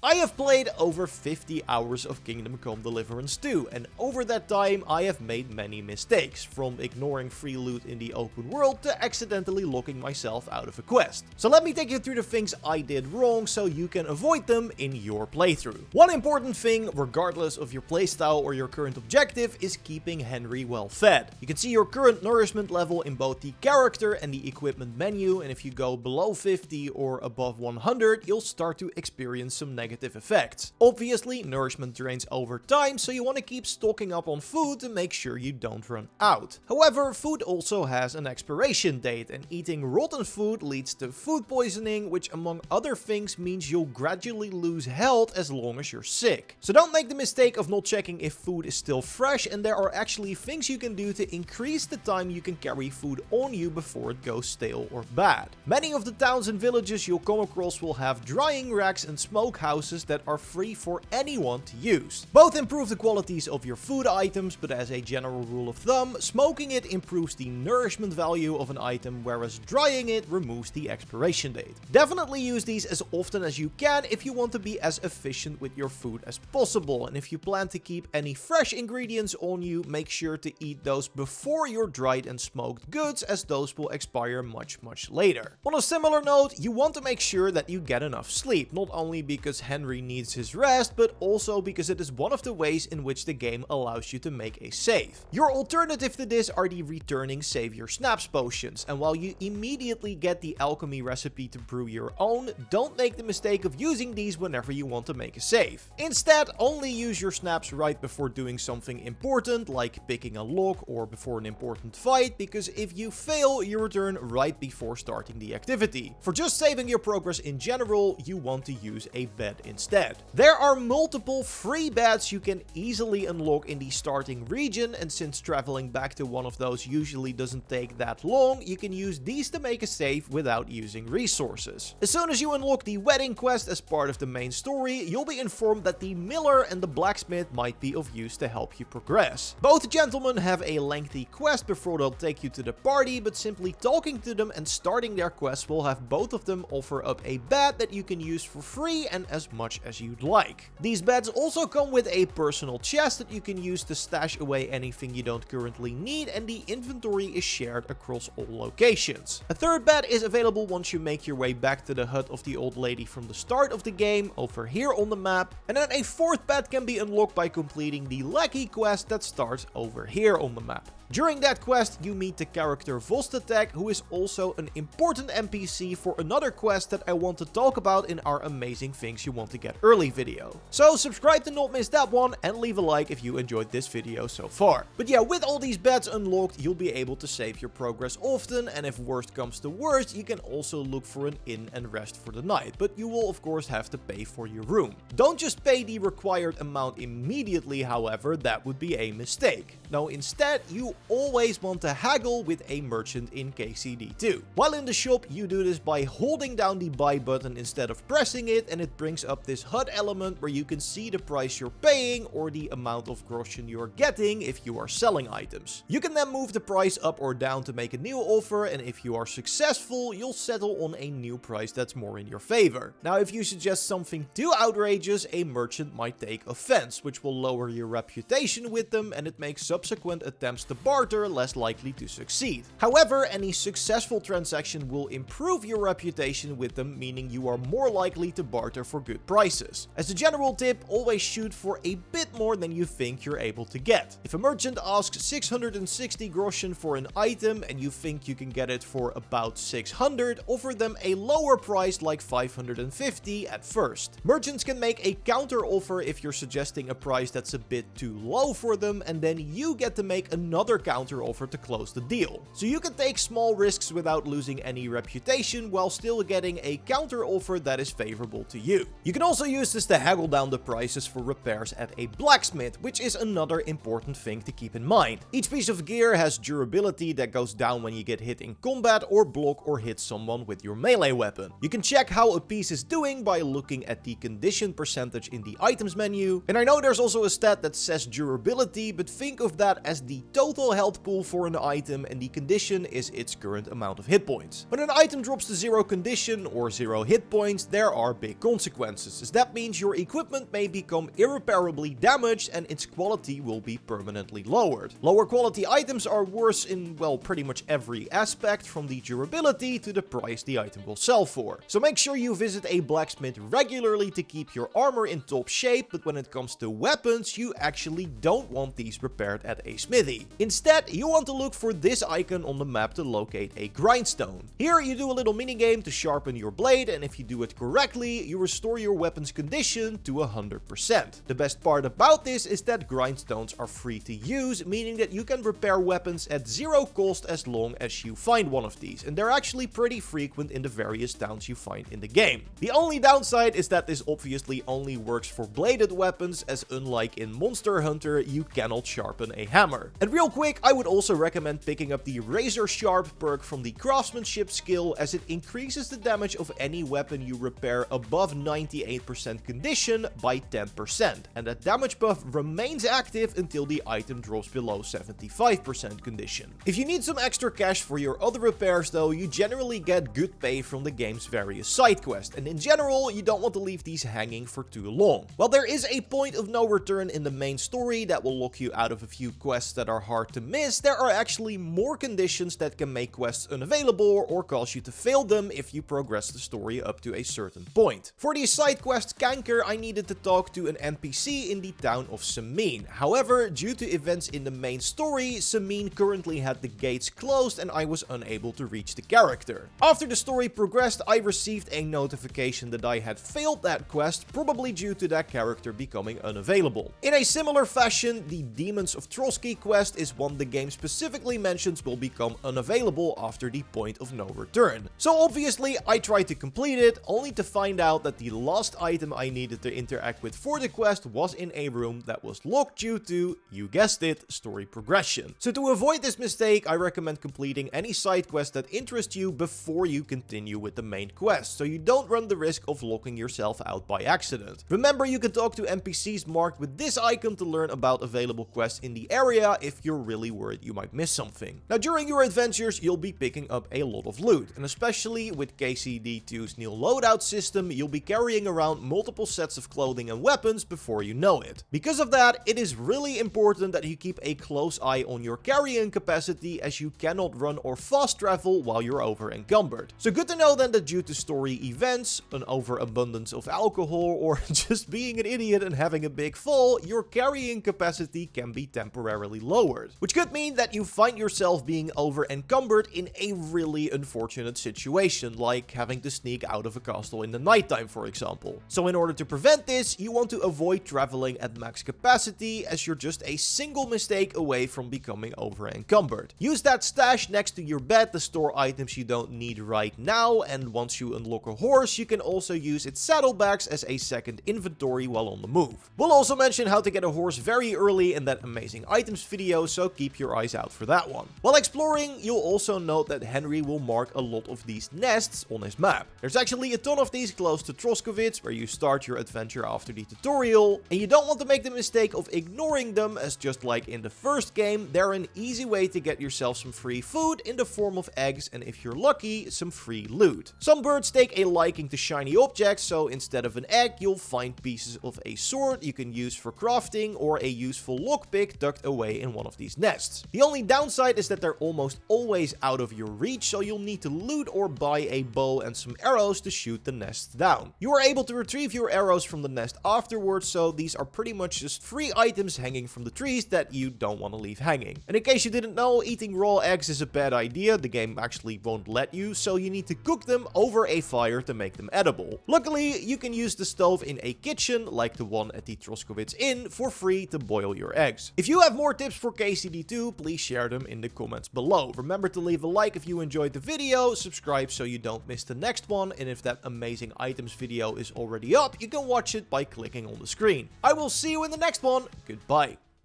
I have played over 50 hours of Kingdom Come Deliverance 2, and over that time I have made many mistakes, from ignoring free loot in the open world to accidentally locking myself out of a quest. So let me take you through the things I did wrong so you can avoid them in your playthrough. One important thing, regardless of your playstyle or your current objective, is keeping Henry well fed. You can see your current nourishment level in both the character and the equipment menu, and if you go below 50 or above 100, you'll start to experience some negative effects. Obviously, nourishment drains over time, so you want to keep stocking up on food to make sure you don't run out. However, food also has an expiration date, and eating rotten food leads to food poisoning, which among other things means you'll gradually lose health as long as you're sick. So don't make the mistake of not checking if food is still fresh, and there are actually things you can do to increase the time you can carry food on you before it goes stale or bad. Many of the towns and villages you'll come across will have drying racks and smoke houses that are free for anyone to use. Both improve the qualities of your food items, but as a general rule of thumb, smoking it improves the nourishment value of an item, whereas drying it removes the expiration date. Definitely use these as often as you can if you want to be as efficient with your food as possible, and if you plan to keep any fresh ingredients on you, make sure to eat those before your dried and smoked goods, as those will expire much later. On a similar note, you want to make sure that you get enough sleep, not only because Henry needs his rest, but also because it is one of the ways in which the game allows you to make a save. Your alternative to this are the returning savior snaps potions, and while you immediately get the alchemy recipe to brew your own, don't make the mistake of using these whenever you want to make a save. Instead, only use your snaps right before doing something important, like picking a lock or before an important fight, because if you fail, you return right before starting the activity. For just saving your progress in general, you want to use a bed instead. There are multiple free beds you can easily unlock in the starting region, and since traveling back to one of those usually doesn't take that long, you can use these to make a save without using resources. As soon as you unlock the wedding quest as part of the main story, you'll be informed that the miller and the blacksmith might be of use to help you progress. Both gentlemen have a lengthy quest before they'll take you to the party, but simply talking to them and starting their quest will have both of them offer up a bed that you can use for free and as much as you'd like. These beds also come with a personal chest that you can use to stash away anything you don't currently need, and the inventory is shared across all locations. A third bed is available once you make your way back to the hut of the old lady from the start of the game, over here on the map, and then a fourth bed can be unlocked by completing the lackey quest that starts over here on the map. During that quest, you meet the character Vostatek, who is also an important NPC for another quest that I want to talk about in our Amazing Things You Want to Get Early video. So subscribe to not miss that one, and leave a like if you enjoyed this video so far. But yeah, with all these beds unlocked, you'll be able to save your progress often, and if worst comes to worst, you can also look for an inn and rest for the night, but you will of course have to pay for your room. Don't just pay the required amount immediately, however, that would be a mistake. No, instead, you always want to haggle with a merchant in KCD too. While in the shop, you do this by holding down the buy button instead of pressing it, and it brings up this HUD element where you can see the price you're paying or the amount of groschen you're getting if you are selling items. You can then move the price up or down to make a new offer, and if you are successful, you'll settle on a new price that's more in your favor. Now, if you suggest something too outrageous, a merchant might take offense, which will lower your reputation with them, and it makes subsequent attempts to barter less likely to succeed. However, any successful transaction will improve your reputation with them, meaning you are more likely to barter for good prices. As a general tip, always shoot for a bit more than you think you're able to get. If a merchant asks 660 groschen for an item and you think you can get it for about 600, offer them a lower price like 550 at first. Merchants can make a counter offer if you're suggesting a price that's a bit too low for them, and then you get to make another counter offer to close the deal. So you can take small risks without losing any reputation while still getting a counter offer that is favorable to you. You can also use this to haggle down the prices for repairs at a blacksmith, which is another important thing to keep in mind. Each piece of gear has durability that goes down when you get hit in combat or block or hit someone with your melee weapon. You can check how a piece is doing by looking at the condition percentage in the items menu, and I know there's also a stat that says durability, but think of that as the total normal health pool for an item, and the condition is its current amount of hit points. When an item drops to 0 condition or 0 hit points, there are big consequences, as that means your equipment may become irreparably damaged and its quality will be permanently lowered. Lower quality items are worse in, well, pretty much every aspect, from the durability to the price the item will sell for. So make sure you visit a blacksmith regularly to keep your armor in top shape, but when it comes to weapons, you actually don't want these repaired at a smithy. Instead, you want to look for this icon on the map to locate a grindstone. Here you do a little minigame to sharpen your blade, and if you do it correctly, you restore your weapon's condition to 100%. The best part about this is that grindstones are free to use, meaning that you can repair weapons at 0 cost as long as you find one of these, and they're actually pretty frequent in the various towns you find in the game. The only downside is that this obviously only works for bladed weapons, as unlike in Monster Hunter, you cannot sharpen a hammer. And real quick, I would also recommend picking up the Razor Sharp perk from the craftsmanship skill, as it increases the damage of any weapon you repair above 98% condition by 10%, and that damage buff remains active until the item drops below 75% condition. If you need some extra cash for your other repairs though, you generally get good pay from the game's various side quests, and in general, you don't want to leave these hanging for too long. While there is a point of no return in the main story that will lock you out of a few quests that are hard to miss, there are actually more conditions that can make quests unavailable or cause you to fail them if you progress the story up to a certain point. For the side quest Kanker, I needed to talk to an NPC in the town of Samin. However, due to events in the main story, Samin currently had the gates closed and I was unable to reach the character. After the story progressed, I received a notification that I had failed that quest, probably due to that character becoming unavailable. In a similar fashion, the Demons of Trotsky quest is one the game specifically mentions will become unavailable after the point of no return. So obviously, I tried to complete it, only to find out that the last item I needed to interact with for the quest was in a room that was locked due to, you guessed it, story progression. So to avoid this mistake, I recommend completing any side quest that interests you before you continue with the main quest, so you don't run the risk of locking yourself out by accident. Remember, you can talk to NPCs marked with this icon to learn about available quests in the area if you're really worried you might miss something. Now, during your adventures, you'll be picking up a lot of loot, and especially with KCD 2's new loadout system, you'll be carrying around multiple sets of clothing and weapons before you know it. Because of that, it is really important that you keep a close eye on your carrying capacity, as you cannot run or fast travel while you're over encumbered. So good to know then that due to story events, an overabundance of alcohol, or just being an idiot and having a big fall, your carrying capacity can be temporarily lowered. Which could mean that you find yourself being over encumbered in a really unfortunate situation, like having to sneak out of a castle in the nighttime, for example. So in order to prevent this, you want to avoid traveling at max capacity, as you're just a single mistake away from becoming over encumbered. Use that stash next to your bed to store items you don't need right now, and once you unlock a horse, you can also use its saddlebags as a second inventory while on the move. We'll also mention how to get a horse very early in that amazing items video, so keep your eyes out for that one. While exploring, you'll also note that Henry will mark a lot of these nests on his map. There's actually a ton of these close to Troskowitz, where you start your adventure after the tutorial, and you don't want to make the mistake of ignoring them, as just like in the first game, they're an easy way to get yourself some free food in the form of eggs, and if you're lucky, some free loot. Some birds take a liking to shiny objects, so instead of an egg, you'll find pieces of a sword you can use for crafting, or a useful lockpick tucked away in one of these nests. The only downside is that they're almost always out of your reach, so you'll need to loot or buy a bow and some arrows to shoot the nests down. You are able to retrieve your arrows from the nest afterwards, so these are pretty much just free items hanging from the trees that you don't want to leave hanging. And in case you didn't know, eating raw eggs is a bad idea. The game actually won't let you, so you need to cook them over a fire to make them edible. Luckily, you can use the stove in a kitchen, like the one at the Troskowitz Inn, for free to boil your eggs. If you have more tips for KCD2, please share them in the comments below. Remember to leave a like if you enjoyed the video, subscribe so you don't miss the next one, and if that amazing items video is already up, you can watch it by clicking on the screen. I will see you in the next one. Goodbye.